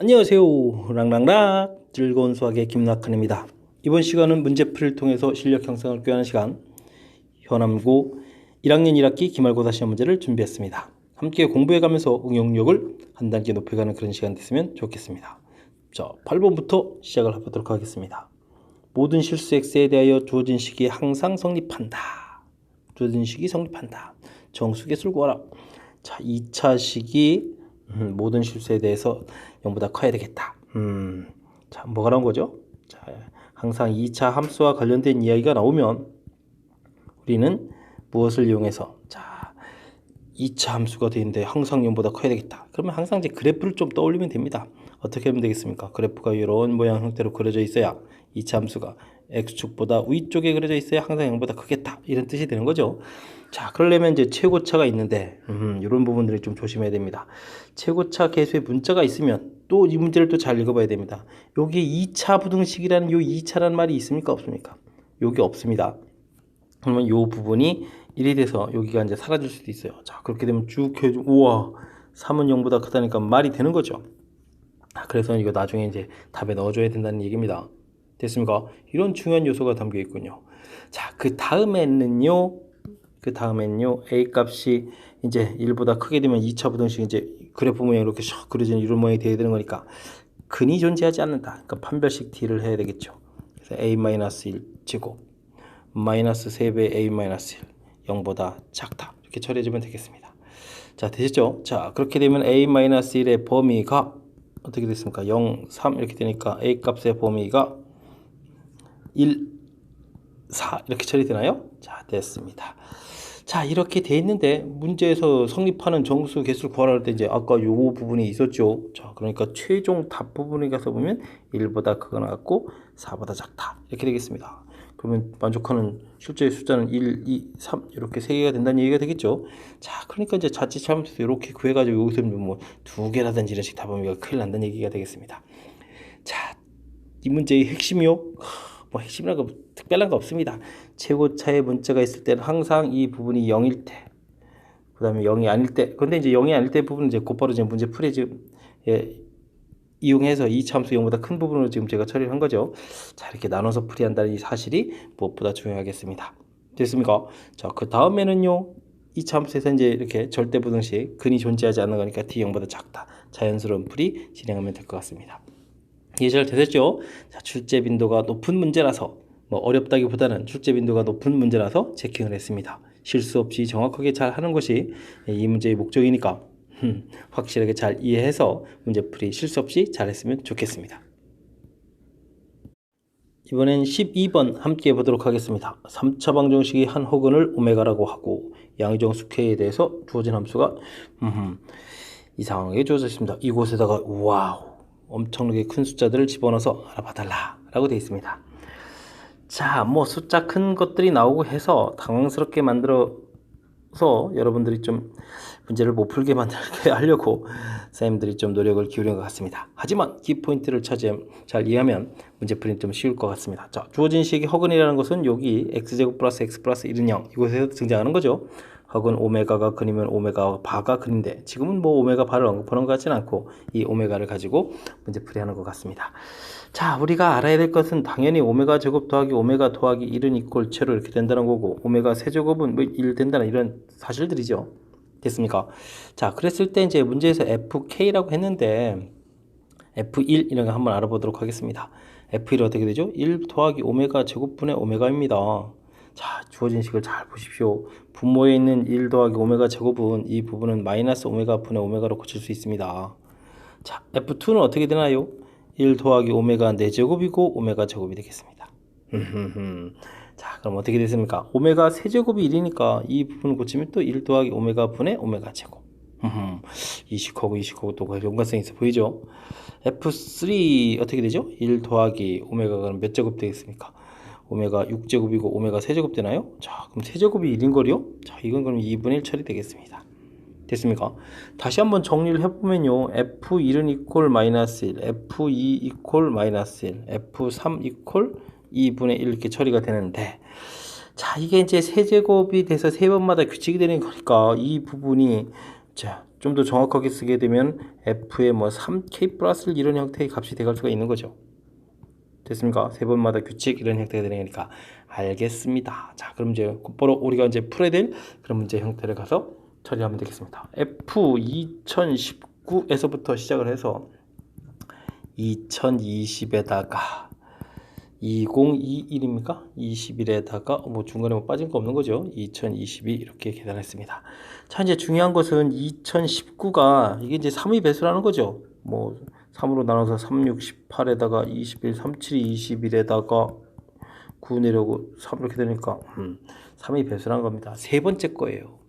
안녕하세요. 랑랑락 즐거운 수학의 김낙한입니다. 이번 시간은 문제풀이를 통해서 실력 향상을 꾀하는 시간, 현암고 1학년 1학기 기말고사 시험 문제를 준비했습니다. 함께 공부해가면서 응용력을 한 단계 높여가는 그런 시간 됐으면 좋겠습니다. 자, 8번부터 시작을 해보도록 하겠습니다. 모든 실수 x에 대하여 주어진 식이 항상 성립한다. 주어진 식이 성립한다. 정수계수를 구하라. 자, 2차 식이 모든 실수에 대해서 0보다 커야 되겠다. 자, 뭐가 나온 거죠? 자, 항상 2차 함수와 관련된 이야기가 나오면 우리는 무엇을 이용해서, 자, 2차 함수가 되는데 항상 0보다 커야 되겠다. 그러면 항상 이제 그래프를 좀 떠올리면 됩니다. 어떻게 하면 되겠습니까? 그래프가 이런 모양 형태로 그려져 있어야 2차 함수가 x축보다 위쪽에 그려져 있어야 항상 0보다 크겠다. 이런 뜻이 되는 거죠. 자, 그러려면 이제 최고차가 있는데 이런 부분들이 좀 조심해야 됩니다. 최고차 계수에 문자가 있으면 또 이 문제를 또 잘 읽어봐야 됩니다. 여기에 2차 부등식이라는 요 2차라는 말이 있습니까? 없습니까? 여기 없습니다. 그러면 요 부분이 1이 돼서 여기가 이제 사라질 수도 있어요. 자, 그렇게 되면 쭉 해줘. 우와, 3은 0보다 크다니까 말이 되는 거죠. 그래서 이거 나중에 이제 답에 넣어줘야 된다는 얘기입니다. 됐습니까? 이런 중요한 요소가 담겨 있군요. 자, 그 다음에는요, A 값이 이제 1보다 크게 되면 2차 부등식 이제 그래프 모양 이렇게 샥 그려지는 이런 모양이 되어야 되는 거니까 근이 존재하지 않는다. 그러니까 판별식 D를 해야 되겠죠. 그래서 A-1 제곱 마이너스 3배 A-1 0보다 작다. 이렇게 처리해주면 되겠습니다. 자, 되셨죠? 자, 그렇게 되면 A-1의 범위가 어떻게 됐습니까? 0, 3 이렇게 되니까 A 값의 범위가 1, 4 이렇게 처리되나요? 자, 됐습니다. 자, 이렇게 돼 있는데 문제에서 성립하는 정수 개수를 구하라 할 때 이제 아까 요 부분이 있었죠. 자, 그러니까 최종 답 부분에 가서 보면 1보다 크거나 같고 4보다 작다. 이렇게 되겠습니다. 그러면 만족하는 실제의 숫자는 1, 2, 3 이렇게 3개가 된다는 얘기가 되겠죠. 자, 그러니까 이제 자칫잘못해서 이렇게 구해가지고 여기서 뭐 2개라든지 이런 식 답범위가 큰일 난다는 얘기가 되겠습니다. 자, 이 문제의 핵심이요. 뭐 핵심이라고 특별한 거 없습니다. 최고차의 문자가 있을 때는 항상 이 부분이 0일 때, 그 다음에 0이 아닐 때, 근데 이제 0이 아닐 때 부분은 이제 곧바로 지금 문제 풀이 지금 이용해서 이 참수 0보다 큰 부분으로 지금 제가 처리를 한 거죠. 자, 이렇게 나눠서 풀이한다는 이 사실이 무엇보다 중요하겠습니다. 됐습니까? 자, 그 다음에는요, 이 참수에서 이제 이렇게 절대 부등식 근이 존재하지 않는 거니까 d 0보다 작다. 자연스러운 풀이 진행하면 될 것 같습니다. 이해 잘 되셨죠? 자, 출제 빈도가 높은 문제라서 뭐 어렵다기보다는 출제 빈도가 높은 문제라서 체킹을 했습니다. 실수 없이 정확하게 잘 하는 것이 이 문제의 목적이니까 확실하게 잘 이해해서 문제풀이 실수 없이 잘 했으면 좋겠습니다. 이번엔 12번 함께 해보도록 하겠습니다. 3차 방정식이 한 호근을 오메가라고 하고 양의정수 K에 대해서 주어진 함수가 이상하게 주어져 있습니다. 이곳에다가 와우 엄청나게 큰 숫자들을 집어넣어서 알아봐달라 라고 되어 있습니다. 자, 뭐 숫자 큰 것들이 나오고 해서 당황스럽게 만들어서 여러분들이 좀 문제를 못 풀게 만들게 하려고 선생님들이 좀 노력을 기울인 것 같습니다. 하지만 키포인트를 잘 이해하면 문제풀이는 좀 쉬울 것 같습니다. 자, 주어진 식이 허근이라는 것은 여기 x제곱 플러스 x 플러스 1은 0 이곳에서 등장하는 거죠. 허근 오메가가 근이면 오메가 바가 근인데 지금은 뭐 오메가 바를 언급하는 것 같지는 않고 이 오메가를 가지고 문제풀이 하는 것 같습니다. 자, 우리가 알아야 될 것은 당연히 오메가 제곱 더하기 오메가 더하기 1은 이꼴 제로 이렇게 된다는 거고 오메가 세제곱은 뭐 1 된다는 이런 사실들이죠. 됐습니까? 자, 그랬을 때 이제 문제에서 FK라고 했는데 F1 이런 거 한번 알아보도록 하겠습니다. F1 어떻게 되죠? 1 더하기 오메가 제곱분의 오메가입니다. 자, 주어진 식을 잘 보십시오. 분모에 있는 1 더하기 오메가 제곱은 이 부분은 마이너스 오메가 분의 오메가로 고칠 수 있습니다. 자, F2는 어떻게 되나요? 1 더하기 오메가 4제곱이고 오메가 제곱이 되겠습니다. 자, 그럼 어떻게 됐습니까? 오메가 세제곱이 1이니까 이 부분을 고치면 또 1 더하기 오메가 분의 오메가 제곱. 이식하고 또 연관성이 있어 보이죠? F3 어떻게 되죠? 1 더하기 오메가가 몇 제곱 되겠습니까? 오메가 6제곱이고 오메가 세제곱 되나요? 자, 그럼 세제곱이 1인 거리요? 자, 이건 그럼 2분의 1 처리되겠습니다. 됐습니까? 다시 한번 정리를 해보면요. F1은 이퀄 마이너스 1, F2 이퀄 마이너스 1, F3 이퀄 2분의 1 이렇게 처리가 되는데 자, 이게 이제 세제곱이 돼서 세 번마다 규칙이 되는 거니까 이 부분이 자, 좀 더 정확하게 쓰게 되면 f의 뭐 3k 플러스 이런 형태의 값이 돼갈 수가 있는 거죠. 됐습니까? 세 번마다 규칙 이런 형태가 되니까 알겠습니다. 자, 그럼 이제 곧바로 우리가 이제 풀어야 될 그런 문제 형태를 가서 처리하면 되겠습니다. F 2019에서부터 시작을 해서 2020에다가 2021입니까? 21에다가 뭐 중간에 뭐 빠진 거 없는 거죠. 2022 이렇게 계산했습니다. 자, 이제 중요한 것은 2019가 이게 이제 3의 배수라는 거죠. 뭐 3으로 나눠서 3, 6, 18에다가 21, 37, 21에다가 9 내려오고 3 이렇게 되니까 3의 배수라는 겁니다. 세 번째 거예요.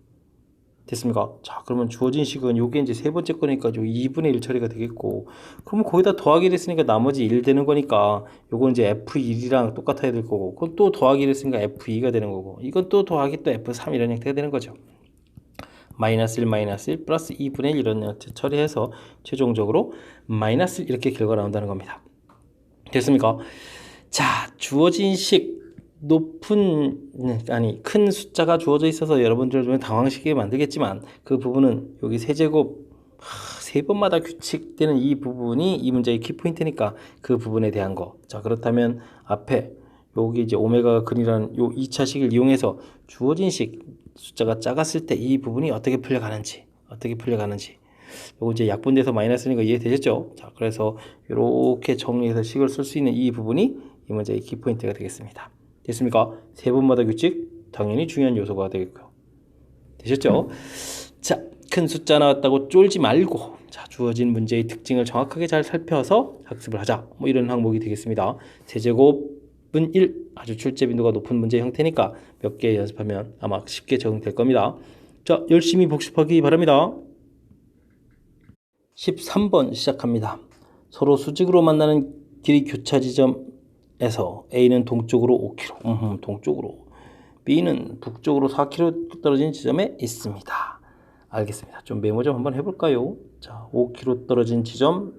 됐습니까? 자, 그러면 주어진 식은 요게 이제 세 번째 거니까 요 2분의 1 처리가 되겠고, 그러면 거기다 더하기를 했으니까 나머지 1 되는 거니까 요건 이제 F1이랑 똑같아야 될 거고, 그건 또 더하기를 했으니까 F2가 되는 거고, 이건 또 더하기 또 F3 이런 형태가 되는 거죠. 마이너스 1, 마이너스 1, 플러스 2분의 1 이런 형태 처리해서 최종적으로 마이너스 1 이렇게 결과가 나온다는 겁니다. 됐습니까? 자, 주어진 식 큰 숫자가 주어져 있어서 여러분들 좀 당황시키게 만들겠지만 그 부분은 여기 세제곱 세 번마다 규칙되는 이 부분이 이 문제의 키포인트니까 그 부분에 대한 거. 자, 그렇다면 앞에 여기 이제 오메가 근이라는 요 2차식을 이용해서 주어진 식 숫자가 작았을 때 이 부분이 어떻게 풀려가는지 요거 이제 약분돼서 마이너스니까 이해되셨죠? 자, 그래서 이렇게 정리해서 식을 쓸 수 있는 이 부분이 이 문제의 키포인트가 되겠습니다. 됐습니까? 세 번마다 규칙 당연히 중요한 요소가 되겠고요. 되셨죠? 자, 큰 숫자 나왔다고 쫄지 말고 자, 주어진 문제의 특징을 정확하게 잘 살펴서 학습을 하자. 뭐 이런 항목이 되겠습니다. 세제곱은 1 아주 출제 빈도가 높은 문제 형태니까 몇 개 연습하면 아마 쉽게 적응될 겁니다. 자, 열심히 복습하기 바랍니다. 13번 시작합니다. 서로 수직으로 만나는 길이 교차 지점에서 A는 동쪽으로 5km, 동쪽으로, B는 북쪽으로 4km 떨어진 지점에 있습니다. 알겠습니다. 좀 메모 좀 한번 해볼까요? 자, 5km 떨어진 지점,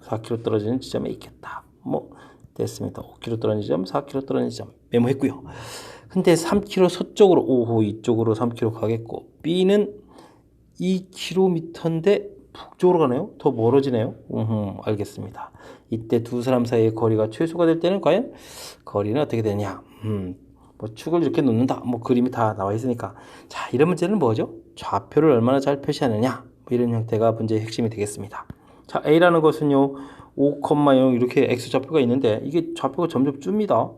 4km 떨어진 지점에 있겠다. 뭐 됐습니다. 5km 떨어진 지점, 4km 떨어진 지점 메모했고요. 근데 3km 서쪽으로 오호 이쪽으로 3km 가겠고, B는 2km인데 북쪽으로 가네요. 더 멀어지네요. 알겠습니다. 이때 두 사람 사이의 거리가 최소가 될 때는 과연 거리는 어떻게 되냐? 뭐 축을 이렇게 놓는다. 뭐 그림이 다 나와 있으니까. 자, 이런 문제는 뭐죠? 좌표를 얼마나 잘 표시하느냐? 뭐 이런 형태가 문제의 핵심이 되겠습니다. 자, A라는 것은요, 5,0 이렇게 X 좌표가 있는데 이게 좌표가 점점 줍니다.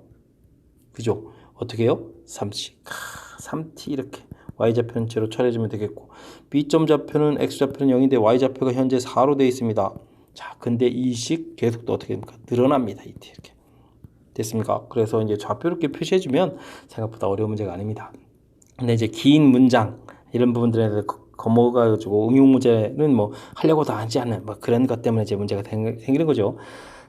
그죠? 어떻게 해요? 3t 이렇게. y좌표는 제로 처리해주면 되겠고, b점 좌표는 x좌표는 0인데 y좌표가 현재 4로 되어 있습니다. 자, 근데 이 식 계속 또 어떻게 됩니까? 늘어납니다. 이렇게 됐습니까? 그래서 이제 좌표 이렇게 표시해주면 생각보다 어려운 문제가 아닙니다. 근데 이제 긴 문장 이런 부분들에 대해서 거머가지고 응용 문제는 뭐 하려고도 하지 않는 뭐 그런 것 때문에 이제 문제가 생기는 거죠.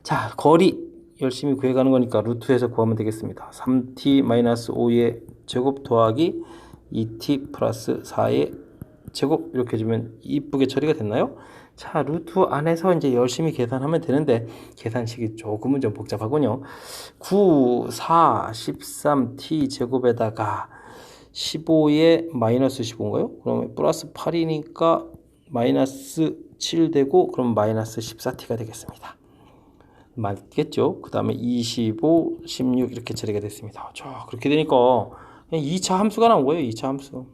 자, 거리 열심히 구해가는 거니까 루트에서 구하면 되겠습니다. 3t-5의 제곱 더하기 2t 플러스 4의 제곱 이렇게 해주면 이쁘게 처리가 됐나요? 자, 루트 안에서 이제 열심히 계산하면 되는데 계산식이 조금은 좀 복잡하군요. 9, 4, 13t 제곱에다가 15에 마이너스 15인가요? 그러면 플러스 8이니까 마이너스 7 되고 그럼 마이너스 14t가 되겠습니다. 맞겠죠? 그 다음에 25, 16 이렇게 처리가 됐습니다. 자, 그렇게 되니까 2차 함수가 나온 거예요. 2차 함수.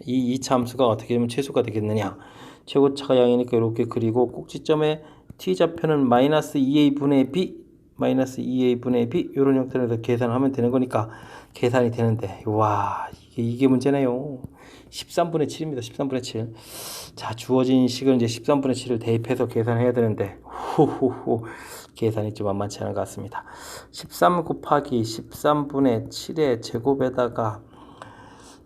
이 2차 함수가 어떻게 되면 최소가 되겠느냐? 최고차가 0이니까 이렇게 그리고 꼭지점에 t좌표는 마이너스 2a분의 b 마이너스 2a분의 b 이런 형태로 계산하면 되는 거니까 계산이 되는데, 와, 이게 문제네요. 13분의 7입니다. 13분의 7. 자, 주어진 식은 이제 13분의 7을 대입해서 계산해야 되는데 호호호 계산이 좀 만만치 않은 것 같습니다. 13 곱하기 13분의 7의 제곱에다가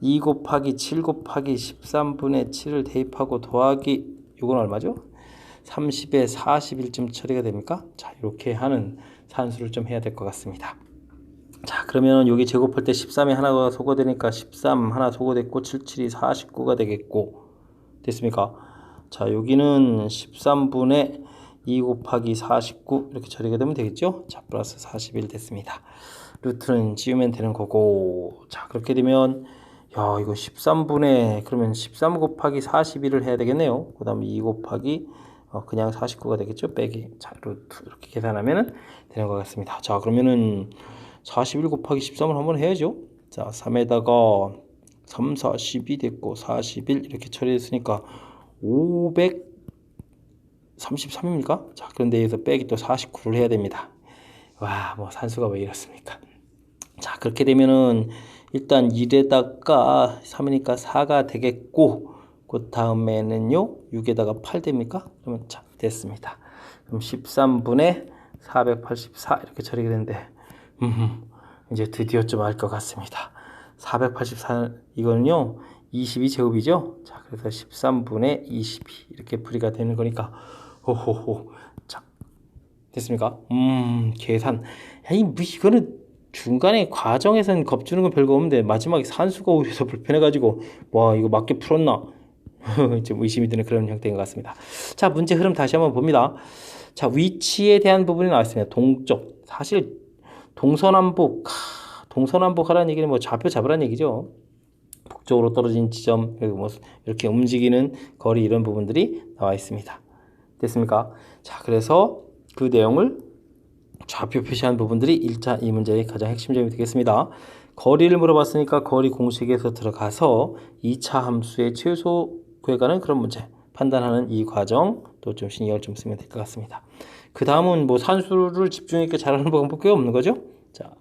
2 곱하기 7 곱하기 13분의 7을 대입하고 더하기 이건 얼마죠? 30에 41쯤 처리가 됩니까? 자, 이렇게 하는 산수를 좀 해야 될 것 같습니다. 자, 그러면 여기 제곱할 때 13에 하나가 소거되니까 13 하나 소거됐고 77이 49가 되겠고 됐습니까? 자, 여기는 13분의 2 곱하기 49 이렇게 처리가 되면 되겠죠? 자, 플러스 41 됐습니다. 루트는 지우면 되는 거고, 자, 그렇게 되면 야, 이거 13분의, 그러면 13 곱하기 41을 해야 되겠네요. 그 다음에 2 곱하기, 그냥 49가 되겠죠? 빼기. 자, 루트. 이렇게 계산하면은 되는 것 같습니다. 자, 그러면은 41 곱하기 13을 한번 해야죠. 자, 3에다가 3, 4, 12 됐고, 41 이렇게 처리했으니까 533입니까? 자, 그런데 여기서 빼기 또 49를 해야 됩니다. 와, 뭐 산수가 왜 이렇습니까? 자, 그렇게 되면은 일단 1에다가 3이니까 4가 되겠고, 그 다음에는요 6에다가 8 됩니까? 그러면 자, 됐습니다. 그럼 13분의 484 이렇게 처리가 되는데 이제 드디어 좀 알 것 같습니다. 484 이거는요 22제곱이죠. 자, 그래서 13분의 22 이렇게 풀이가 되는 거니까 호호호. 자, 됐습니까? 계산. 아니, 뭐 이거는 중간에 과정에서는 겁주는 건 별거 없는데 마지막에 산수가 오려서 불편해가지고 와, 이거 맞게 풀었나? 좀 의심이 드는 그런 형태인 것 같습니다. 자, 문제 흐름 다시 한번 봅니다. 자, 위치에 대한 부분이 나왔습니다. 동쪽. 사실 동서남북, 동서남북 하라는 얘기는 뭐 좌표 잡으라는 얘기죠. 북쪽으로 떨어진 지점, 그리고 뭐 이렇게 움직이는 거리 이런 부분들이 나와 있습니다. 됐습니까? 자, 그래서 그 내용을 좌표 표시한 부분들이 1차 이 문제의 가장 핵심점이 되겠습니다. 거리를 물어봤으니까 거리 공식에서 들어가서 2차 함수의 최소 구해가는 그런 문제 판단하는 이 과정 또 좀 신경을 좀 쓰면 될 것 같습니다. 그 다음은 뭐 산수를 집중 있게 잘하는 방법밖에 없는 거죠. 자,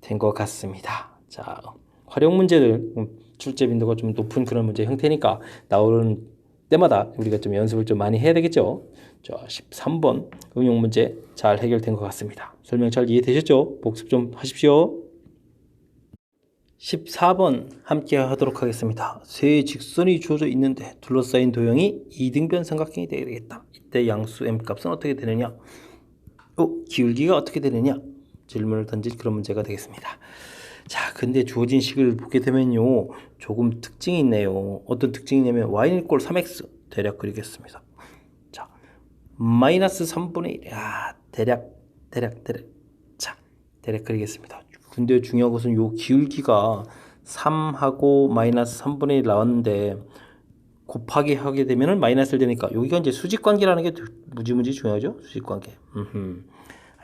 된 것 같습니다. 자, 활용 문제들 출제 빈도가 좀 높은 그런 문제 형태니까 나오는 때마다 우리가 좀 연습을 좀 많이 해야 되겠죠. 자, 13번 응용 문제 잘 해결된 것 같습니다. 설명 잘 이해되셨죠? 복습 좀 하십시오. 14번 함께 하도록 하겠습니다. 세 직선이 주어져 있는데 둘러싸인 도형이 이등변 삼각형이 되겠다. 이때 양수 m 값은 어떻게 되느냐? 기울기가 어떻게 되느냐? 질문을 던진 그런 문제가 되겠습니다. 자, 근데 주어진 식을 보게 되면요 조금 특징이 있네요. 어떤 특징이냐면 y는 꼴 3x 대략 그리겠습니다. 자, 마이너스 3분의 1. 대략. 자, 대략 그리겠습니다. 근데 중요한 것은 요 기울기가 3하고 마이너스 3분의 1 나왔는데 곱하기 하게 되면은 마이너스를 되니까 여기가 이제 수직관계라는 게 무지무지 중요하죠. 수직관계.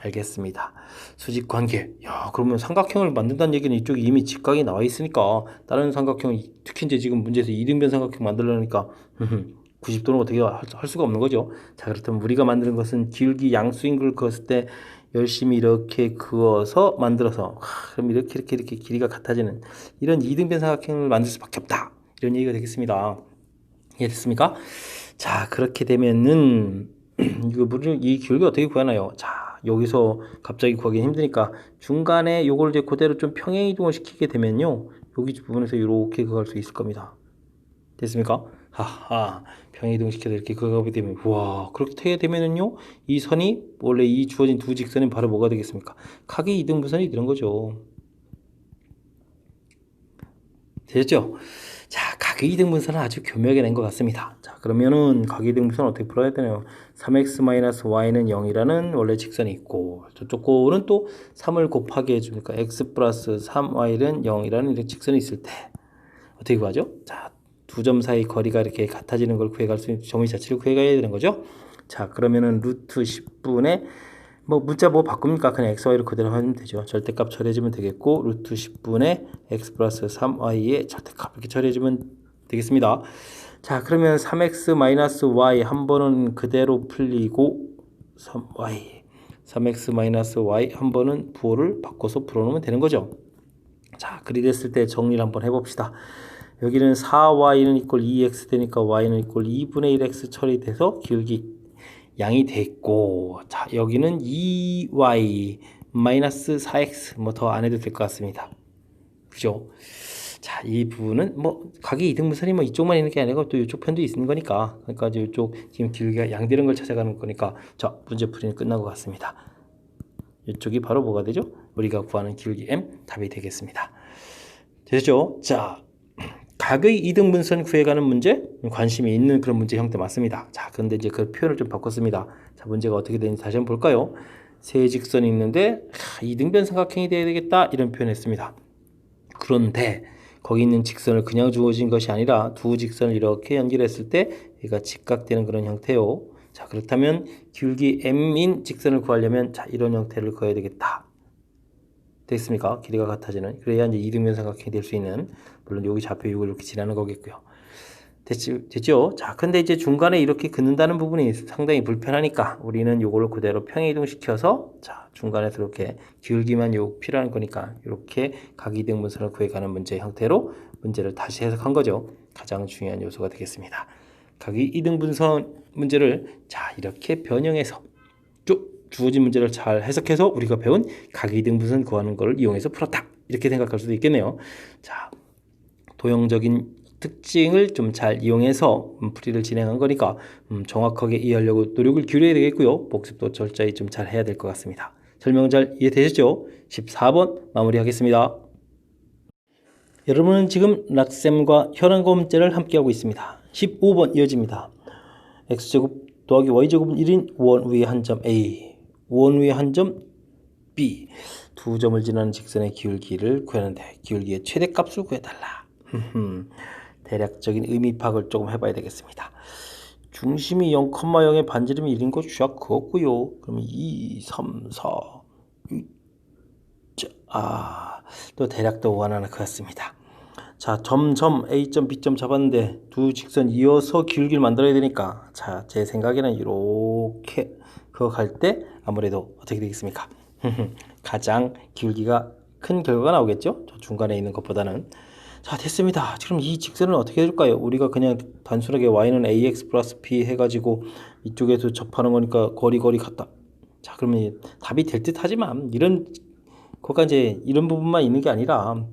알겠습니다. 수직관계. 야, 그러면 삼각형을 만든다는 얘기는 이쪽에 이미 직각이 나와 있으니까 다른 삼각형, 특히 이제 지금 문제에서 이등변 삼각형 만들려니까 90도는 어떻게 할 수가 없는 거죠. 자, 그렇다면 우리가 만드는 것은 기울기 양수인 걸 그었을 때 열심히 이렇게 그어서 만들어서 그럼 이렇게 길이가 같아지는 이런 이등변 삼각형을 만들 수밖에 없다. 이런 얘기가 되겠습니다. 이해됐습니까? 자, 그렇게 되면은 이 기울기 어떻게 구하나요? 자, 여기서 갑자기 구하기 힘드니까 중간에 요걸 이제 그대로 좀 평행 이동을 시키게 되면요 여기 부분에서 이렇게 그어갈 수 있을 겁니다. 됐습니까? 하하, 평행 이동 시켜서 이렇게 그어가게 되면 와, 그렇게 되면은요 이 선이 원래 이 주어진 두 직선이 바로 뭐가 되겠습니까? 각의 이등분선이 되는 거죠. 되셨죠? 자, 각의 이등분선은 아주 교묘하게 낸 것 같습니다. 자, 그러면은 각의 이등분선 어떻게 풀어야 되나요? 3x-y는 0이라는 원래 직선이 있고 저쪽 거는 또 3을 곱하게 해주니까 x 플러스 3y는 0이라는 직선이 있을 때 어떻게 구하죠? 자, 두 점 사이 거리가 이렇게 같아지는 걸 구해갈 수 있는 정의 자체를 구해가야 되는 거죠. 자, 그러면은 루트 10분의 뭐 문자 뭐 바꿉니까? 그냥 x, y를 그대로 하면 되죠. 절대값 처리해주면 되겠고 루트 10분의 x 플러스 3y의 절대값 이렇게 처리해주면 되겠습니다. 자, 그러면 3x 마이너스 y 한 번은 그대로 풀리고 3y 3x 마이너스 y 한 번은 부호를 바꿔서 풀어놓으면 되는 거죠. 자, 그리 됐을 때 정리를 한번 해봅시다. 여기는 4y는 이꼴 2x 되니까 y는 이꼴 2분의 1x 처리돼서 기울기 양이 됐고, 자, 여기는 2y 마이너스 4x 뭐 더 안 해도 될 것 같습니다. 그죠? 자, 이 부분은 뭐 각의 이등분선이 뭐 이쪽만 있는 게 아니고 또 이쪽 편도 있는 거니까, 그러니까 이쪽 지금 기울기가 양되는 걸 찾아가는 거니까, 자, 문제 풀이는 끝난 것 같습니다. 이쪽이 바로 뭐가 되죠? 우리가 구하는 기울기 m 답이 되겠습니다. 되죠? 자, 각의 이등분선 구해가는 문제, 관심이 있는 그런 문제 형태 맞습니다. 자, 그런데 이제 그 표현을 좀 바꿨습니다. 자, 문제가 어떻게 되는지 다시 한번 볼까요? 세 직선이 있는데 이등변 삼각형이 돼야 되겠다 이런 표현했습니다. 그런데 거기 있는 직선을 그냥 주어진 것이 아니라 두 직선을 이렇게 연결했을 때 얘가 직각되는 그런 형태요. 자, 그렇다면 기울기 m인 직선을 구하려면 자, 이런 형태를 그어야 되겠다. 됐습니까? 길이가 같아지는. 그래야 이제 이등변 삼각형이 될 수 있는, 물론 여기 좌표 6을 이렇게 지나는 거겠고요. 됐죠? 자, 근데 이제 중간에 이렇게 긋는다는 부분이 상당히 불편하니까 우리는 요거를 그대로 평행이동시켜서 자, 중간에서 이렇게 기울기만 요 필요한 거니까 이렇게 각이등분선을 구해가는 문제 형태로 문제를 다시 해석한 거죠. 가장 중요한 요소가 되겠습니다. 각이등분선 문제를 자, 이렇게 변형해서 쭉 주어진 문제를 잘 해석해서 우리가 배운 각이등분선 구하는 걸 이용해서 풀었다. 이렇게 생각할 수도 있겠네요. 자, 도형적인 특징을 좀 잘 이용해서 풀이를 진행한 거니까 정확하게 이해하려고 노력을 기울여야 되겠고요. 복습도 철저히 좀 잘 해야 될 것 같습니다. 설명 잘 이해되셨죠? 14번 마무리하겠습니다. 여러분은 지금 락셈과 현황고 문제를 함께하고 있습니다. 15번 이어집니다. x제곱 더하기 y제곱은 1인 원 위에 한 점 A, 원 위에 한 점 B, 두 점을 지나는 직선의 기울기를 구하는데 기울기의 최대값을 구해달라. 대략적인 의미 파악을 조금 해봐야 되겠습니다. 중심이 0,0의 반지름이 1인 거 주약 그었고요. 그럼 2, 3, 4, 6, 또 대략도 하나 그었습니다. 자, 점, A점, B점 잡았는데 두 직선 이어서 기울기를 만들어야 되니까 자, 제 생각에는 이렇게 그거 갈 때 아무래도 어떻게 되겠습니까? 가장 기울기가 큰 결과가 나오겠죠? 저 중간에 있는 것보다는. 자, 됐습니다. 지금 이 직선을 어떻게 해줄까요? 우리가 그냥 단순하게 y는 ax 플러스 b 해가지고 이쪽에서 접하는 거니까 거리 같다. 자, 그러면 답이 될 듯 하지만 거기가 이제 이런 부분만 있는 게 아니라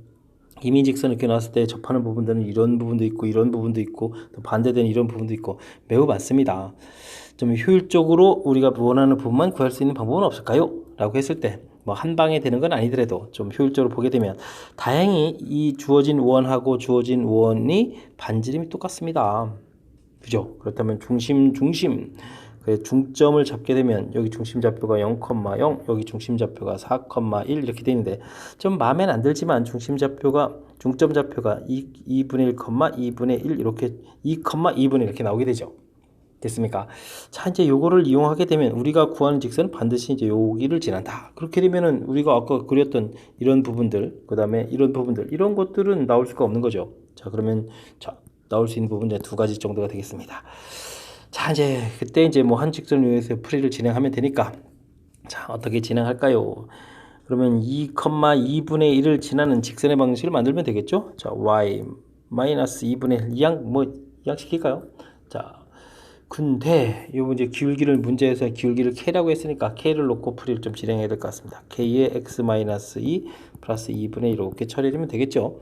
이미 직선을 이렇게 놨을 때 접하는 부분들은 이런 부분도 있고 이런 부분도 있고 또 반대되는 이런 부분도 있고 매우 많습니다. 좀 효율적으로 우리가 원하는 부분만 구할 수 있는 방법은 없을까요? 라고 했을 때 뭐 한 방에 되는 건 아니더라도 좀 효율적으로 보게 되면 다행히 이 주어진 원하고 주어진 원이 반지름이 똑같습니다. 그죠? 그렇다면 중심 중점을 잡게 되면 여기 중심 좌표가 0,0 여기 중심 좌표가 4,1 이렇게 되는데 좀 마음에는 안 들지만 중점 좌표가 2분의 1, 2분의 1 이렇게 2,2분의 이렇게 나오게 되죠. 됐습니까? 자, 이제 요거를 이용하게 되면 우리가 구하는 직선은 반드시 이제 여기를 지난다. 그렇게 되면은 우리가 아까 그렸던 이런 부분들, 그 다음에 이런 부분들, 이런 것들은 나올 수가 없는 거죠. 자, 그러면 자, 나올 수 있는 부분은 두 가지 정도가 되겠습니다. 자, 이제 그때 이제 뭐 한 직선을 이용해서 풀이를 진행하면 되니까 자, 어떻게 진행할까요? 그러면 2,2분의 1을 지나는 직선의 방식을 만들면 되겠죠? 자, y 마이너스 2분의 1 이양 시킬까요? 자, 근데 요 이제 문제에서 기울기를 k라고 했으니까 k를 놓고 풀이를 좀 진행해야 될 것 같습니다. k의 x-2 플러스 2분의 1 이렇게 처리하면 되겠죠.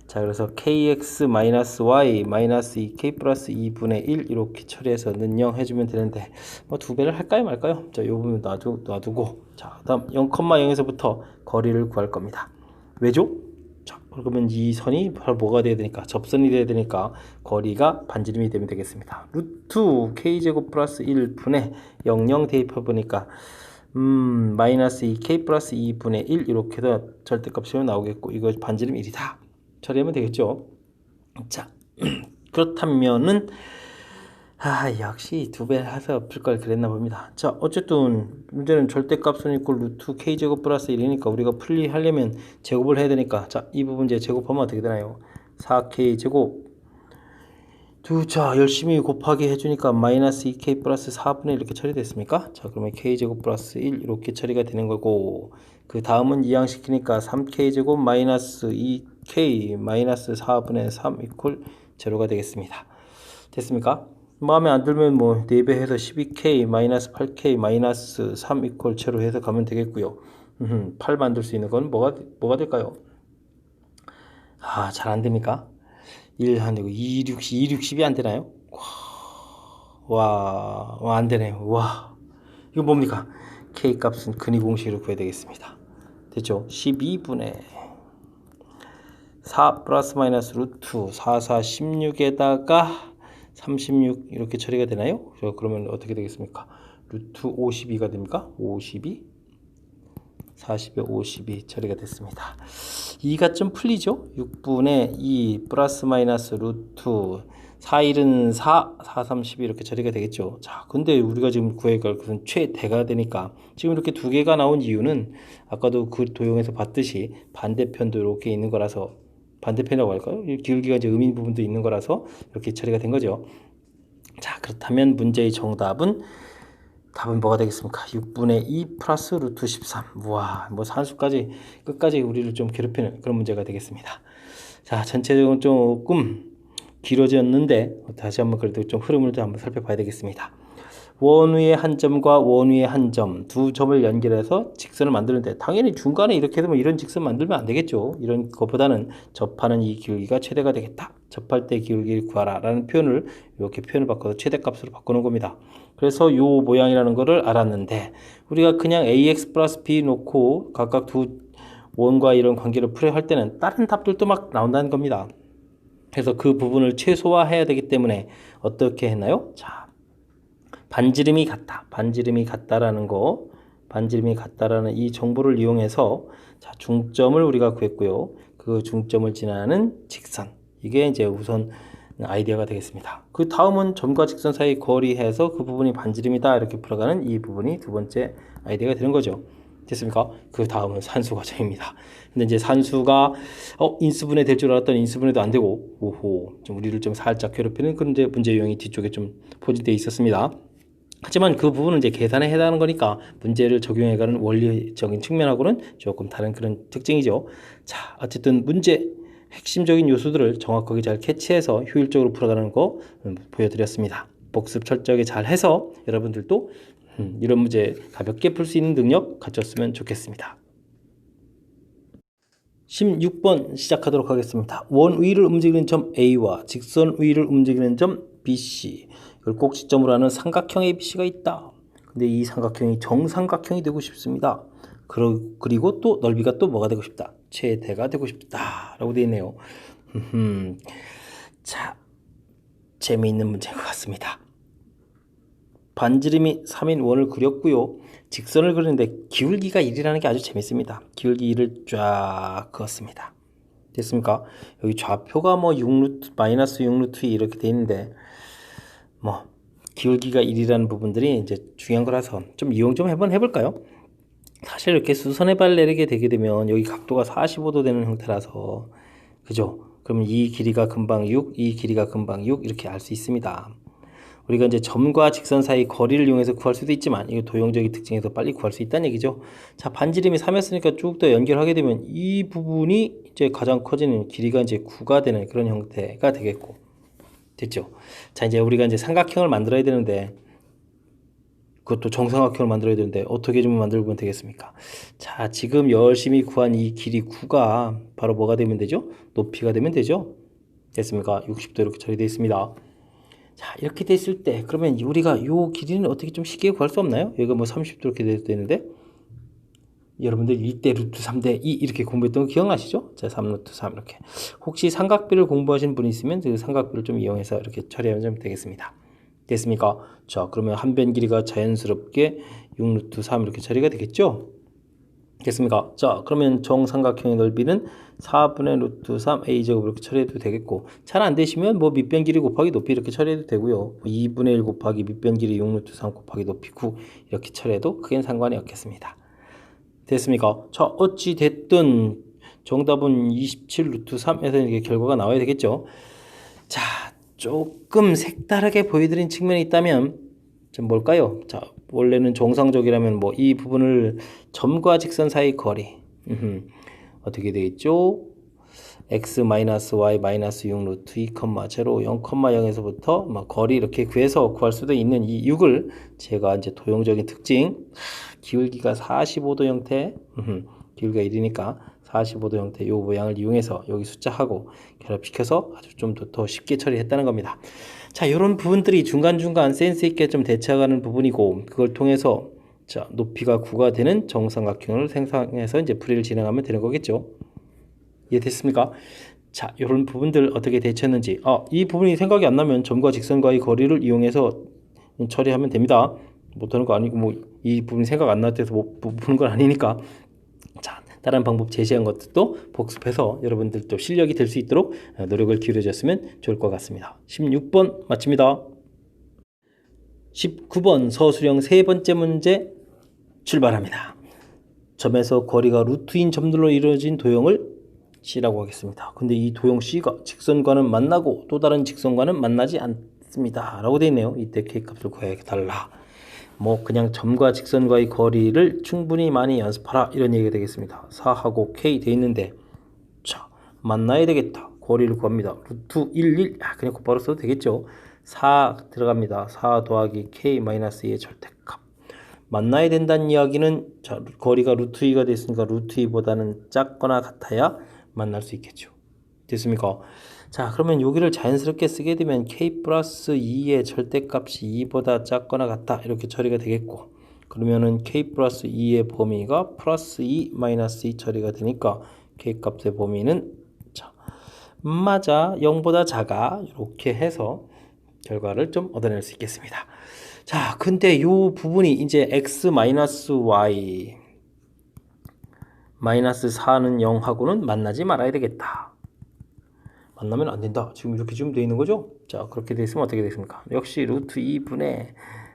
자, 그래서 kx-y 마이너스 2k 플러스 2분의 1 이렇게 처리해서 는영 해주면 되는데 뭐 두 배를 할까요 말까요? 자, 요 부분 놔두고 자, 다음 0,0에서부터 거리를 구할 겁니다. 왜죠? 자, 그러면 이 선이 바로 뭐가 돼야 되니까 접선이 돼야 되니까 거리가 반지름이 되면 되겠습니다. 루트 k제곱 플러스 1분의 00 대입해 보니까 마이너스 2k 플러스 2분의 1 이렇게 해서 절대값이 나오겠고 이거 반지름 1이다. 처리하면 되겠죠. 자, 그렇다면은 역시 두 배 해서 풀 걸 그랬나 봅니다. 자, 어쨌든 문제는 절대값은 있고 루트 k제곱 플러스 1이니까 우리가 풀이하려면 제곱을 해야 되니까 자, 이 부분 이제 제곱하면 어떻게 되나요? 4k제곱 자, 열심히 곱하기 해주니까 마이너스 2k 플러스 4분의 1 이렇게 처리됐습니까? 자, 그러면 k제곱 플러스 1 이렇게 처리가 되는 거고 그 다음은 이항시키니까 3k제곱 마이너스 2k 마이너스 4분의 3 이퀄 제로가 되겠습니다. 됐습니까? 마음에 안 들면 뭐 4배 해서 12k 마이너스 8k 마이너스 3 이퀄 제로 해서 가면 되겠고요. 8 만들 수 있는 건 뭐가 될까요? 잘 안 됩니까? 1 안 되고 2, 6, 10이 안 되나요? 와, 안 되네요. 와, 이거 뭡니까? k 값은 근위 공식으로 구해야 되겠습니다. 됐죠? 12분의 4 플러스 마이너스 루트 4, 16에다가 36 이렇게 처리가 되나요? 그러면 어떻게 되겠습니까? 루트 52가 됩니까? 52 40에 50이 처리가 됐습니다. 2가 좀 풀리죠? 6분의 2 플러스 마이너스 루트 4일은 4, 4, 30이 이렇게 처리가 되겠죠. 자, 근데 우리가 지금 구해야 할 것은 최대가 되니까 지금 이렇게 두 개가 나온 이유는 아까도 그 도형에서 봤듯이 반대편도 이렇게 있는 거라서, 반대편이라고 할까요? 기울기가 이제 음인 부분도 있는 거라서 이렇게 처리가 된 거죠. 자, 그렇다면 문제의 정답은 답은 뭐가 되겠습니까? 6분의 2 플러스 루트 13. 우와, 뭐 산수까지 끝까지 우리를 좀 괴롭히는 그런 문제가 되겠습니다. 자, 전체적으로 조금 길어졌는데 다시 한번 그래도 좀 흐름을 좀 한번 살펴봐야 되겠습니다. 원 위의 한 점과 원 위의 한 점, 두 점을 연결해서 직선을 만드는데 당연히 중간에 이렇게 되면 이런 직선 만들면 안 되겠죠. 이런 것보다는 접하는 이 기울기가 최대가 되겠다. 접할 때 기울기를 구하라 라는 표현을 이렇게 표현을 바꿔서 최대값으로 바꾸는 겁니다. 그래서 이 모양이라는 거를 알았는데 우리가 그냥 ax 플러스 b 놓고 각각 두 원과 이런 관계를 풀어야 할 때는 다른 답들도 막 나온다는 겁니다. 그래서 그 부분을 최소화해야 되기 때문에 어떻게 했나요? 자, 반지름이 같다. 반지름이 같다라는 거, 반지름이 같다라는 이 정보를 이용해서 자, 중점을 우리가 구했고요. 그 중점을 지나는 직선. 이게 이제 우선 아이디어가 되겠습니다. 그 다음은 점과 직선 사이 거리해서 그 부분이 반지름이다 이렇게 풀어가는 이 부분이 두 번째 아이디어가 되는 거죠. 됐습니까? 그 다음은 산수 과정입니다. 근데 이제 산수가 인수분해 될 줄 알았더니 인수분해도 안 되고 오호 좀 우리를 좀 살짝 괴롭히는 그런 문제 유형이 뒤쪽에 좀 포진되어 있었습니다. 하지만 그 부분은 이제 계산에 해당하는 거니까 문제를 적용해가는 원리적인 측면하고는 조금 다른 그런 특징이죠. 자, 어쨌든 문제 핵심적인 요소들을 정확하게 잘 캐치해서 효율적으로 풀어가는 거 보여드렸습니다. 복습 철저하게 잘 해서 여러분들도 이런 문제 가볍게 풀 수 있는 능력 갖췄으면 좋겠습니다. 16번 시작하도록 하겠습니다. 원 위를 움직이는 점 A와 직선 위를 움직이는 점 BC, 이걸 꼭지점으로 하는 삼각형 ABC가 있다. 근데 이 삼각형이 정삼각형이 되고 싶습니다. 그리고 또 넓이가 또 뭐가 되고 싶다? 최대가 되고 싶다 라고 되어 있네요. 자, 재미있는 문제인 것 같습니다. 반지름이 3인 원을 그렸고요. 직선을 그리는데 기울기가 1이라는 게 아주 재밌습니다. 기울기 1을 쫙 그었습니다. 됐습니까? 여기 좌표가 뭐 6루트, 마이너스 6루트 이렇게 돼 있는데 뭐 기울기가 1이라는 부분들이 이제 중요한 거라서 좀 이용 좀 해볼까요? 사실 이렇게 수선의 발 내리게 되게 되면 여기 각도가 45도 되는 형태라서 그죠? 그러면 이 길이가 금방 6, 이 길이가 금방 6 이렇게 알 수 있습니다. 우리가 이제 점과 직선 사이 거리를 이용해서 구할 수도 있지만 이거 도형적인 특징에서 빨리 구할 수 있다는 얘기죠. 자, 반지름이 3였으니까 쭉 더 연결하게 되면 이 부분이 이제 가장 커지는 길이가 이제 9가 되는 그런 형태가 되겠고 됐죠. 자, 이제 우리가 이제 삼각형을 만들어야 되는데 그것도 정삼각형을 만들어야 되는데 어떻게 좀 만들면 되겠습니까? 자, 지금 열심히 구한 이 길이 9가 바로 뭐가 되면 되죠? 높이가 되면 되죠. 됐습니까? 60도 이렇게 처리되어 있습니다. 자, 이렇게 됐을 때 그러면 우리가 이 길이는 어떻게 좀 쉽게 구할 수 없나요? 여기가 뭐 30도 이렇게 되는데 여러분들 1대 루트 3대 2 이렇게 공부했던 거 기억나시죠? 자, 3 루트 3 이렇게. 혹시 삼각비를 공부하신 분이 있으면 그 삼각비를 좀 이용해서 이렇게 처리하면 되겠습니다. 됐습니까? 자, 그러면 한 변 길이가 자연스럽게 6 루트 3 이렇게 처리가 되겠죠? 됐습니까? 자, 그러면 정삼각형의 넓이는 4분의 루트 3 a제곱 이렇게 처리해도 되겠고 잘 안 되시면 뭐 밑변 길이 곱하기 높이 이렇게 처리해도 되고요. 2분의 1 곱하기 밑변 길이 6 루트 3 곱하기 높이 9 이렇게 처리해도 크게는 상관이 없겠습니다. 됐습니까? 자, 어찌 됐든 정답은 27 루트 3에서 이게 결과가 나와야 되겠죠. 자, 조금 색다르게 보여드린 측면이 있다면 좀 뭘까요? 자, 원래는 정상적이라면 뭐 이 부분을 점과 직선 사이 거리 어떻게 되겠죠? x-y-6 루트 2, 0, 0,0에서부터 막 거리 이렇게 구해서 구할 수도 있는 이 6을 제가 이제 도형적인 특징 기울기가 45도 형태 기울기가 1이니까 45도 형태 이 모양을 이용해서 여기 숫자하고 결합시켜서 아주 좀 더 쉽게 처리했다는 겁니다. 자, 이런 부분들이 중간중간 센스 있게 좀 대처하는 부분이고 그걸 통해서 자, 높이가 9가 되는 정삼각형을 생성해서 이제 풀이를 진행하면 되는 거겠죠. 이해됐습니까? 자, 이런 부분들 어떻게 대처했는지 이 부분이 생각이 안 나면 점과 직선과의 거리를 이용해서 처리하면 됩니다. 못하는 거 아니고 뭐 이 부분이 생각 안 날 때서 못 푸는 건 아니니까 자, 다른 방법 제시한 것도 복습해서 여러분들도 실력이 될 수 있도록 노력을 기울여줬으면 좋을 것 같습니다. 16번 마칩니다. 19번 서술형 세 번째 문제 출발합니다. 점에서 거리가 루트인 점들로 이루어진 도형을 C라고 하겠습니다. 근데 이 도형 C가 직선과는 만나고 또 다른 직선과는 만나지 않습니다. 라고 되어 있네요. 이때 K값을 구해달라. 뭐 그냥 점과 직선과의 거리를 충분히 많이 연습하라 이런 얘기가 되겠습니다. 4하고 K 되어 있는데 자 만나야 되겠다. 거리를 구합니다. 루트 1, 1 그냥 곧바로 써도 되겠죠. 4 들어갑니다. 4 더하기 K-2의 절대값. 만나야 된다는 이야기는 자, 거리가 루트 2가 됐으니까 루트 2보다는 작거나 같아야 만날 수 있겠죠. 됐습니까? 자, 그러면 여기를 자연스럽게 쓰게 되면 K 플러스 2의 절대값이 2보다 작거나 같다 이렇게 처리가 되겠고, 그러면은 K 플러스 2의 범위가 플러스 2 마이너스 2 처리가 되니까 K 값의 범위는 자, 맞아 0보다 작아 이렇게 해서 결과를 좀 얻어낼 수 있겠습니다. 자, 근데 요 부분이 이제 x 마이너스 y 마이너스 4는 0하고는 만나지 말아야 되겠다. 만나면 안 된다. 지금 이렇게 좀 되어 있는 거죠? 자, 그렇게 되어 있으면 어떻게 되겠습니까? 역시 루트 2분의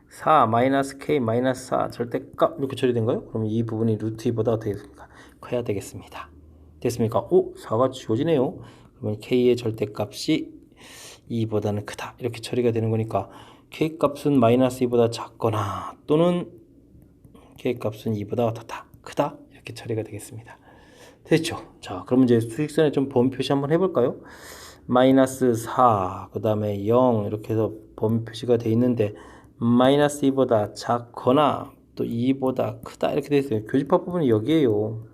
4 마이너스 k 마이너스 4 절대값 이렇게 처리된가요? 그럼 이 부분이 루트 2보다 어떻게 됐습니까? 커야 되겠습니다. 됐습니까? 오, 4가 지워지네요. 그러면 k의 절대값이 2보다는 크다. 이렇게 처리가 되는 거니까 K값은 마이너스 2보다 작거나 또는 K값은 2보다 어떻다. 크다. 이렇게 처리가 되겠습니다. 됐죠? 자, 그럼 이제 수직선에 좀 범위 표시 한번 해볼까요? 마이너스 4, 그 다음에 0 이렇게 해서 범위 표시가 돼 있는데 마이너스 2보다 작거나 또 2보다 크다 이렇게 돼 있어요. 교집합 부분이 여기에요.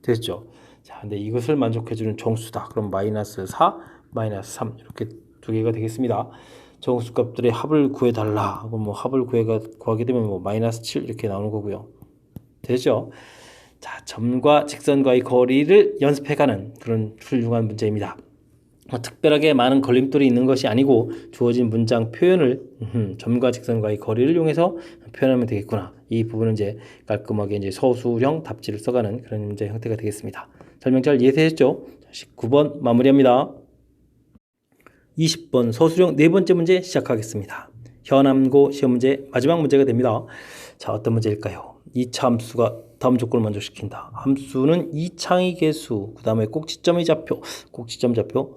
됐죠? 자, 근데 이것을 만족해주는 정수다. 그럼 마이너스 4, 마이너스 3 이렇게 두 개가 되겠습니다. 정수 값들의 합을 구해달라 하고 뭐 합을 구하게 되면 뭐 마이너스 7 이렇게 나오는 거고요. 되죠? 자, 점과 직선과의 거리를 연습해가는 그런 훌륭한 문제입니다. 특별하게 많은 걸림돌이 있는 것이 아니고 주어진 문장 표현을 점과 직선과의 거리를 이용해서 표현하면 되겠구나. 이 부분은 이제 깔끔하게 이제 서술형 답지를 써가는 그런 문제 형태가 되겠습니다. 설명 잘 이해되셨죠? 19번 마무리합니다. 20번 서술형 네 번째 문제 시작하겠습니다. 현암고 시험 문제 마지막 문제가 됩니다. 자, 어떤 문제일까요? 2차 함수가 다음 조건을 만족시킨다. 함수는 2창의 개수, 그 다음에 꼭지점의 좌표, 꼭지점 좌표,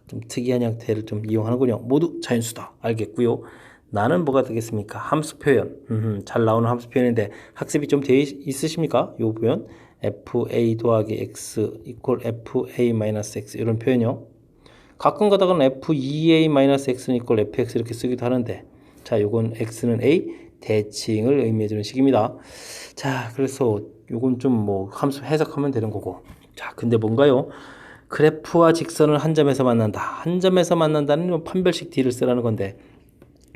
좀 특이한 형태를 좀 이용하는군요. 모두 자연수다. 알겠고요. 나는 뭐가 되겠습니까? 함수 표현. 잘 나오는 함수 표현인데 학습이 좀 되어 있으십니까? 이 표현 fa 더하기 x 이퀄 fa 마이너스 x 이런 표현이요. 가끔 가다가는 f2a-x는 이퀄 fx 이렇게 쓰기도 하는데 자, 요건 x는 a 대칭을 의미해주는 식입니다. 자, 그래서 요건 좀 뭐 함수 해석하면 되는 거고. 자, 근데 뭔가요? 그래프와 직선을 한 점에서 만난다. 한 점에서 만난다는 판별식 D를 쓰라는 건데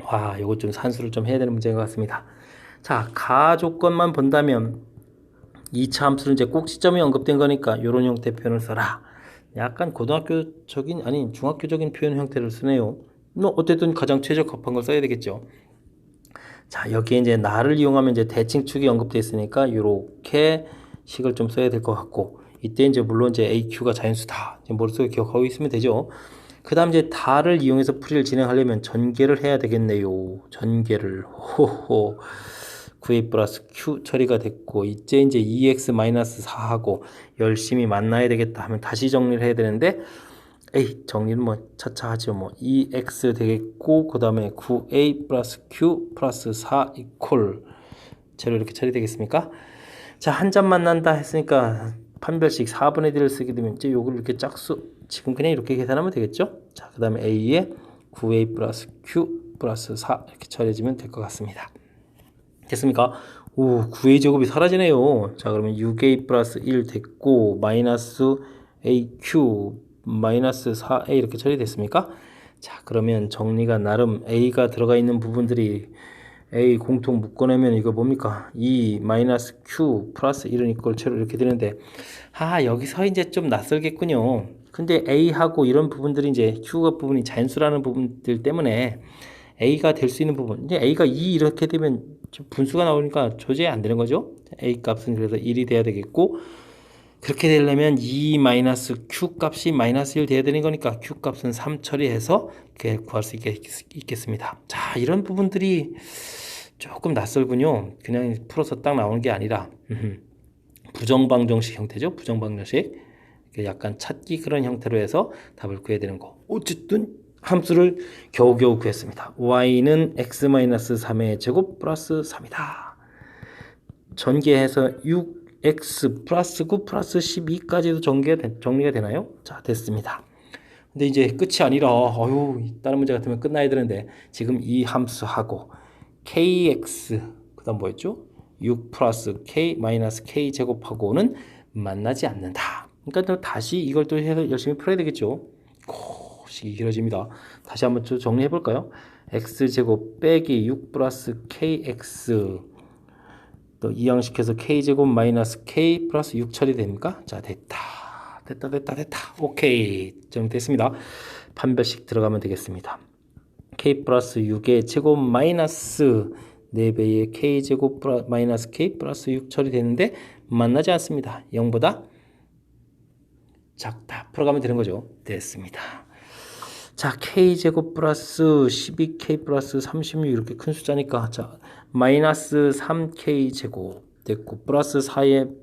와, 요거 좀 산수를 좀 해야 되는 문제인 것 같습니다. 자, 가 조건만 본다면 2차 함수는 이제 꼭지점이 언급된 거니까 요런 형태 표현을 써라. 약간 고등학교적인 아니 중학교적인 표현 형태를 쓰네요. 어쨌든 가장 최적합한 걸 써야 되겠죠. 자, 여기에 이제 나를 이용하면 이제 대칭축이 언급되어 있으니까 이렇게 식을 좀 써야 될 것 같고, 이때 이제 물론 이제 AQ가 자연수다. 머릿속에 기억하고 있으면 되죠. 그 다음 이제 다를 이용해서 풀이를 진행하려면 전개를 해야 되겠네요. 전개를 호호 9a 플러스 q 처리가 됐고, 이제 2x-4하고 열심히 만나야 되겠다 하면 다시 정리를 해야 되는데 정리는 뭐 차차 하죠. 뭐 2x 되겠고 그 다음에 9a 플러스 q 플러스 4 이퀄 제로 이렇게 처리되겠습니까? 자, 한 점 만난다 했으니까 판별식 4분의 D를 쓰게 되면 이제 요걸 이렇게 짝수 지금 그냥 이렇게 계산하면 되겠죠? 자, 그 다음에 a에 9a 플러스 q 플러스 4 이렇게 처리해주면 될 것 같습니다. 됐습니까? 오, 9a 제곱이 사라지네요. 자, 그러면 6a 플러스 1 됐고 마이너스 aq 마이너스 4a 이렇게 처리됐습니까? 자, 그러면 정리가 나름 a가 들어가 있는 부분들이 a 공통 묶어내면 이거 뭡니까? 2 마이너스 q 플러스 1은 이꼴 제로 이렇게 되는데 여기서 이제 좀 낯설겠군요. 근데 a하고 이런 부분들이 이제 q가 부분이 자연수라는 부분들 때문에 a가 될 수 있는 부분, 이제 a가 2 이렇게 되면 분수가 나오니까 조제 안 되는 거죠. a 값은 그래서 1이 돼야 되겠고 그렇게 되려면 이 마이너스 q 값이 마이너스 1 돼야 되는 거니까 q 값은 3 처리해서 이렇게 구할 수 있겠습니다. 자, 이런 부분들이 조금 낯설군요. 그냥 풀어서 딱 나오는 게 아니라 부정방정식 형태죠. 부정방정식. 약간 찾기 그런 형태로 해서 답을 구해야 되는 거. 어쨌든 함수를 겨우겨우 구했습니다. y는 x-3의 제곱 플러스 3이다. 전개해서 6x 플러스 9 플러스 12까지도 정리가 되나요? 자, 됐습니다. 근데 이제 끝이 아니라 다른 문제 같으면 끝나야 되는데 지금 이 함수하고 kx 그 다음 뭐였죠? 6 플러스 k 마이너스 k 제곱하고는 만나지 않는다. 그러니까 또 다시 이걸 또 해서 열심히 풀어야 되겠죠. 식이 길어집니다. 다시 한번 좀 정리해 볼까요? x제곱 빼기 6 플러스 kx 또 이항식해서 k제곱 마이너스 k 플러스 6 처리됩니까? 자, 됐다. 오케이. 정리됐습니다. 판별식 들어가면 되겠습니다. k 플러스 6의 제곱 마이너스 4배의 k제곱 마이너스 k 플러스 6 처리되는데 만나지 않습니다. 0보다 작다. 풀어가면 되는 거죠. 됐습니다. 자, k제곱 플러스 12k 플러스 36 이렇게 큰 숫자니까 자, 마이너스 3k 제곱 됐고 플러스 4에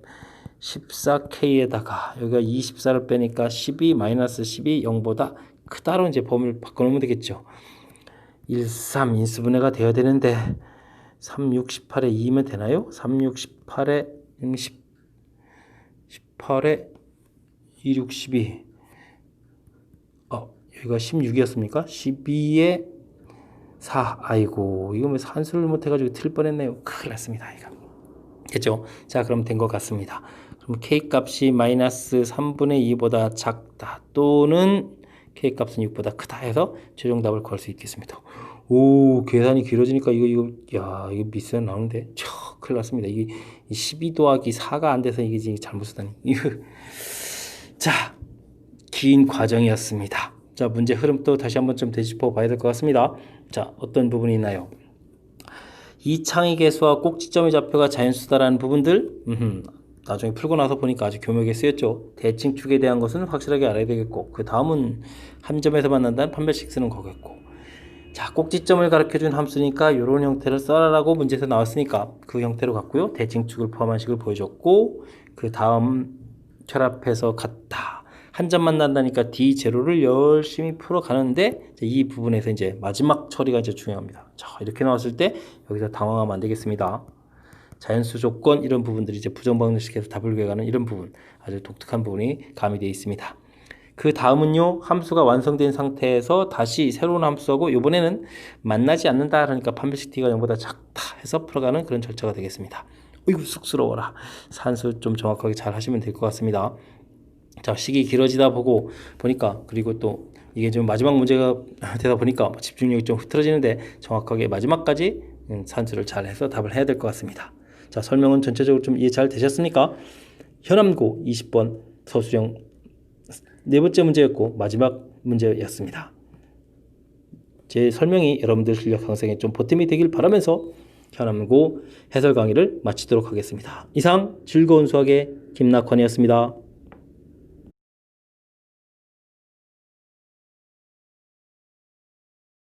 14k에다가 여기가 24를 빼니까 12 마이너스 12 0보다 크다로 이제 범위를 바꿔놓으면 되겠죠. 1, 3 인수분해가 되어야 되는데 3, 6, 18에 2면 되나요? 3, 6, 18에 18에 2, 6, 12 여기가 16이었습니까? 12에 4 아이고 이거 뭐 산수를 못해가지고 틀 뻔했네요. 큰일 났습니다. 이거 됐죠? 자, 그럼 된 것 같습니다. 그럼 k 값이 마이너스 3분의 2보다 작다 또는 k 값은 6보다 크다 해서 최종 답을 구할 수 있겠습니다. 오, 계산이 길어지니까 이거 미스가 나오는데 큰일 났습니다. 이게 12 더하기 4가 안 돼서 이게 지금 잘못 쓰다니. 자, 긴 과정이었습니다. 자, 문제 흐름 또 다시 한번 좀 되짚어 봐야 될 것 같습니다. 자, 어떤 부분이 있나요? 이창의 개수와 꼭지점의 좌표가 자연수다라는 부분들 나중에 풀고 나서 보니까 아주 교묘하게 쓰였죠. 대칭축에 대한 것은 확실하게 알아야 되겠고 그 다음은 한 점에서 만난다는 판별식 쓰는 거겠고 자, 꼭지점을 가르쳐준 함수니까 이런 형태를 써라라고 문제에서 나왔으니까 그 형태로 갔고요. 대칭축을 포함한 식을 보여줬고 그 다음 결합해서 같다. 한 점 만난다니까 D0를 열심히 풀어가는데 이 부분에서 이제 마지막 처리가 이제 중요합니다. 자, 이렇게 나왔을 때 여기서 당황하면 안 되겠습니다. 자연수 조건 이런 부분들이 이제 부정방정식에서 답을 구해가는 이런 부분 아주 독특한 부분이 가미되어 있습니다. 그 다음은요, 함수가 완성된 상태에서 다시 새로운 함수하고 이번에는 만나지 않는다 그러니까 판별식 T가 0보다 작다 해서 풀어가는 그런 절차가 되겠습니다. 어이구 쑥스러워라. 산수 좀 정확하게 잘 하시면 될 것 같습니다. 자, 식이 길어지다 보니까 그리고 또 이게 좀 마지막 문제가 되다 보니까 집중력이 좀 흐트러지는데 정확하게 마지막까지 산수를 잘 해서 답을 해야 될 것 같습니다. 자, 설명은 전체적으로 좀 이해 잘 되셨습니까? 현암고 20번 서술형 네 번째 문제였고 마지막 문제였습니다. 제 설명이 여러분들 실력 향상에 좀 보탬이 되길 바라면서 현암고 해설 강의를 마치도록 하겠습니다. 이상 즐거운 수학의 김낙환이었습니다.